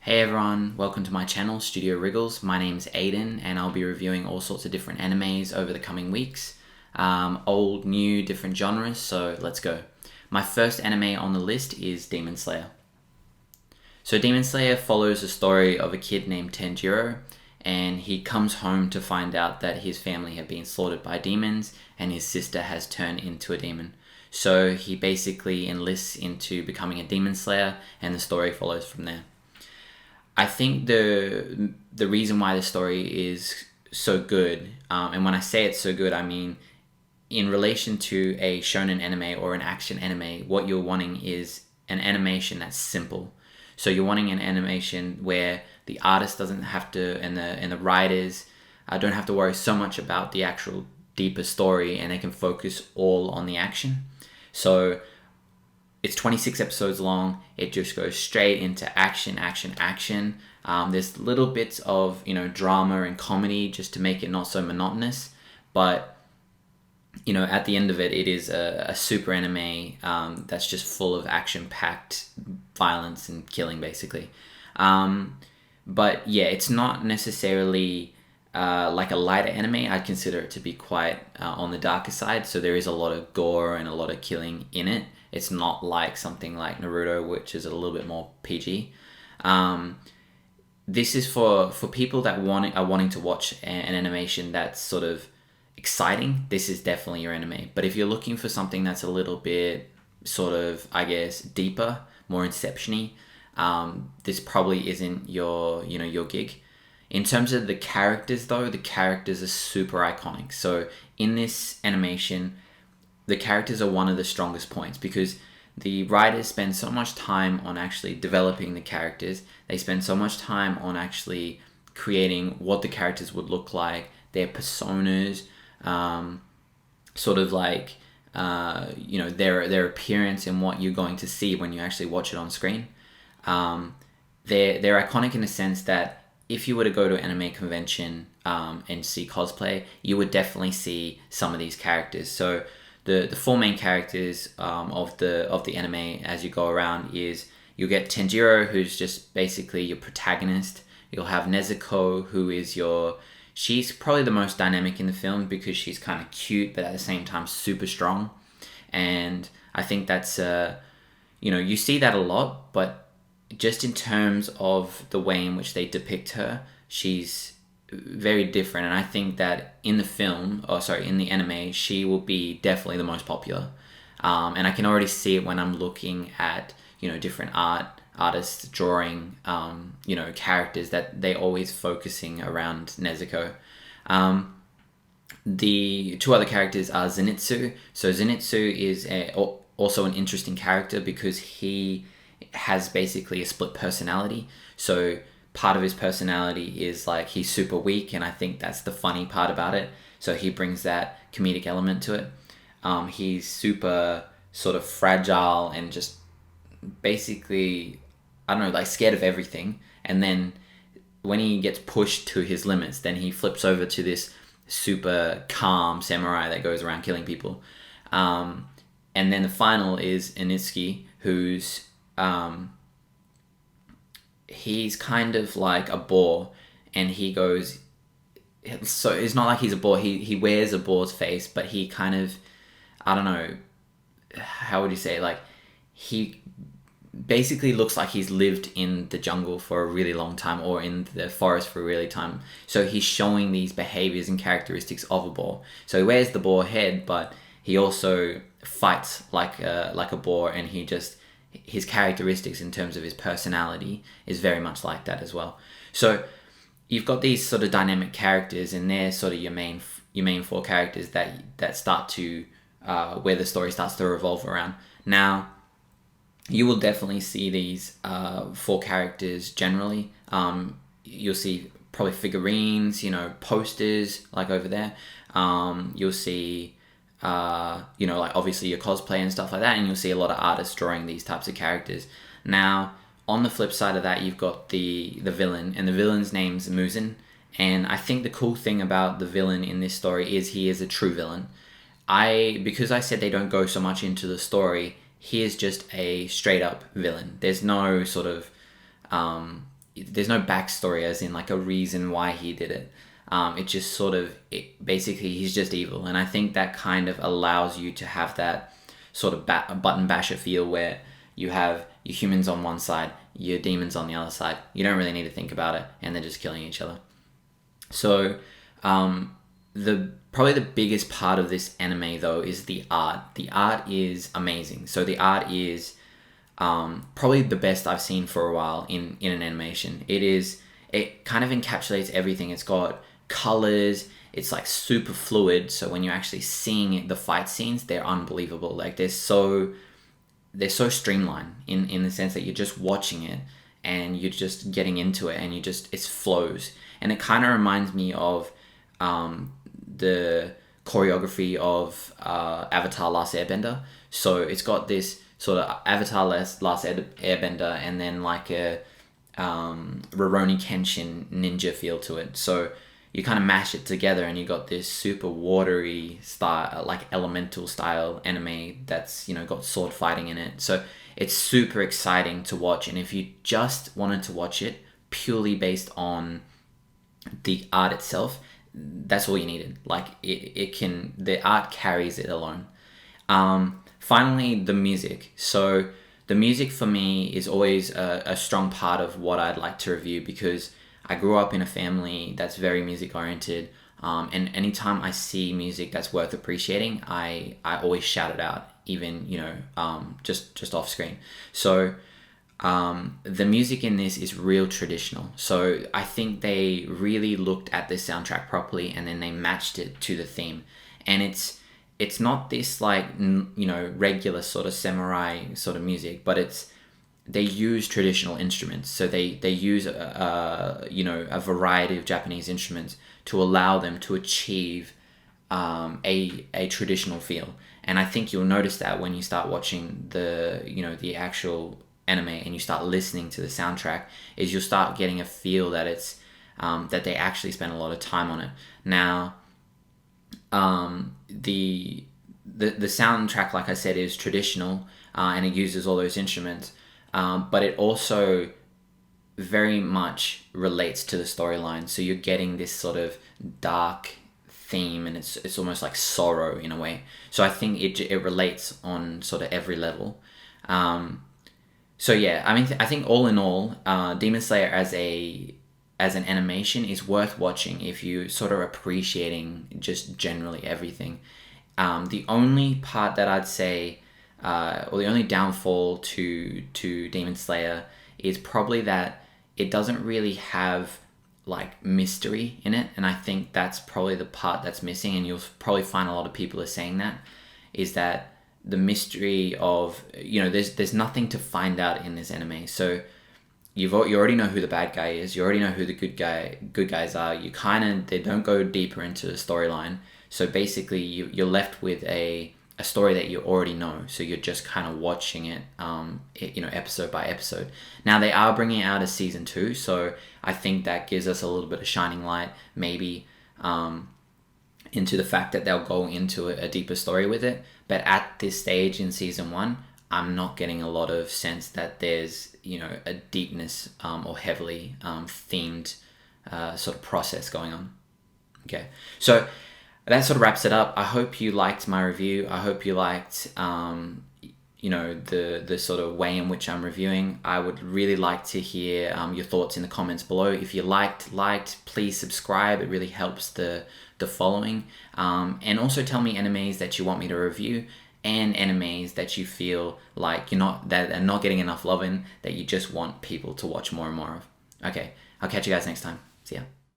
Hey everyone, welcome to my channel, Studio Wriggles. My name's Aiden and I'll be reviewing all sorts of different animes over the coming weeks. Old, new, different genres, so let's go. My first anime on the list is Demon Slayer. So Demon Slayer follows the story of a kid named Tanjiro, and he comes home to find out that his family have been slaughtered by demons and his sister has turned into a demon. So he basically enlists into becoming a demon slayer and the story follows from there. I think the reason why the story is so good, and when I say it's so good, I mean in relation to a shonen anime or an action anime, what you're wanting is an animation that's simple. So you're wanting an animation where the artist doesn't have to, and the writers don't have to worry so much about the actual deeper story, and they can focus all on the action. So it's 26 episodes long. It just goes straight into action, action, action. There's little bits of drama and comedy just to make it not so monotonous. But at the end of it, it is a super anime that's just full of action-packed violence and killing, basically. But yeah, it's not necessarily like a lighter anime. I'd consider it to be quite on the darker side. So there is a lot of gore and a lot of killing in it. It's not like something like Naruto, which is a little bit more PG. This is for people that are wanting to watch an animation that's sort of exciting. This is definitely your anime. But if you're looking for something that's a little bit sort of, I guess, deeper, more Inception-y, this probably isn't your gig. In terms of the characters, though, the characters are super iconic. So in this animation, the characters are one of the strongest points because the writers spend so much time on actually developing the characters. They spend so much time on actually creating what the characters would look like, their personas, sort of like their appearance and what you're going to see when you actually watch it on screen. They're iconic in the sense that if you were to go to an anime convention and see cosplay, you would definitely see some of these characters. So the four main characters of the anime as you go around is you'll get Tanjiro, who's just basically your protagonist. You'll have Nezuko, who is she's probably the most dynamic in the film because she's kind of cute but at the same time super strong. And I think that's you see that a lot, but just in terms of the way in which they depict her, she's very different, and I think that in the anime, she will be definitely the most popular. And I can already see it when I'm looking at different artists drawing characters that they always focusing around Nezuko. The two other characters are Zenitsu. So Zenitsu is also an interesting character because he has basically a split personality. So part of his personality is like he's super weak, and I think that's the funny part about it. So he brings that comedic element to it. He's super sort of fragile and just basically, I don't know, like scared of everything. And then when he gets pushed to his limits, then he flips over to this super calm samurai that goes around killing people. And then the final is Initsuki, who's he's kind of like a boar, and he goes, so it's not like he's a boar, he wears a boar's face, but he kind of, I don't know, how would you say, like he basically looks like he's lived in the jungle for a really long time or in the forest for a really time. So he's showing these behaviors and characteristics of a boar. So he wears the boar head, but he also fights like a boar, and his characteristics in terms of his personality is very much like that as well. So you've got these sort of dynamic characters, and they're sort of your main four characters that start to where the story starts to revolve around. Now, you will definitely see these four characters generally. You'll see probably figurines, posters like over there. You'll see like obviously your cosplay and stuff like that, and you'll see a lot of artists drawing these types of characters. Now, on the flip side of that, you've got the villain, and the villain's name's Muzan. And I think the cool thing about the villain in this story is he is a true villain. Because I said they don't go so much into the story, he is just a straight up villain. There's no sort of there's no backstory as in like a reason why he did it. It just sort of, basically he's just evil. And I think that kind of allows you to have that sort of button basher feel where you have your humans on one side, your demons on the other side. You don't really need to think about it, and they're just killing each other. So probably the biggest part of this anime though is the art. The art is amazing. So the art is probably the best I've seen for a while in an animation. It kind of encapsulates everything. It's got colors. It's like super fluid. So when you're actually seeing the fight scenes, they're unbelievable. Like they're so streamlined in the sense that you're just watching it and you're just getting into it, and it flows. And it kind of reminds me of the choreography of Avatar Last Airbender. So it's got this sort of Avatar Last Airbender and then like a Rurouni Kenshin ninja feel to it. So you kind of mash it together and you got this super watery style, like elemental style anime that's, got sword fighting in it. So it's super exciting to watch. And if you just wanted to watch it purely based on the art itself, that's all you needed. Like the art carries it alone. Finally, the music. So the music for me is always a strong part of what I'd like to review, because I grew up in a family that's very music oriented, and anytime I see music that's worth appreciating, I always shout it out, even just off screen. So the music in this is real traditional. So I think they really looked at the soundtrack properly, and then they matched it to the theme. And it's not this like regular sort of samurai sort of music, but they use traditional instruments. So they use a variety of Japanese instruments to allow them to achieve a traditional feel. And I think you'll notice that when you start watching the actual anime and you start listening to the soundtrack, is you'll start getting a feel that it's that they actually spend a lot of time on it. Now the soundtrack, like I said, is traditional, and it uses all those instruments, but it also very much relates to the storyline. So you're getting this sort of dark theme, and it's almost like sorrow in a way. So I think it relates on sort of every level. So yeah, I mean, I think all in all, Demon Slayer as an animation is worth watching if you sort of appreciating just generally everything. The only part that I'd say, or the only downfall to Demon Slayer is probably that it doesn't really have like mystery in it, and I think that's probably the part that's missing. And you'll probably find a lot of people are saying that, is that the mystery of there's nothing to find out in this anime. So you already know who the bad guy is. You already know who the good guys are. They don't go deeper into the storyline. So basically, you're left with a story that you already know. So you're just kind of watching it, episode by episode. Now they are bringing it out as season 2, so I think that gives us a little bit of shining light, maybe, into the fact that they'll go into a deeper story with it. But at this stage in season 1, I'm not getting a lot of sense that there's a deepness or heavily themed sort of process going on. Okay, so that sort of wraps it up. I hope you liked my review. I hope you liked the sort of way in which I'm reviewing. I would really like to hear your thoughts in the comments below. If you liked, please subscribe. It really helps the following. And also tell me animes that you want me to review, and animes that you feel like that are not getting enough love in, that you just want people to watch more and more of. Okay, I'll catch you guys next time. See ya.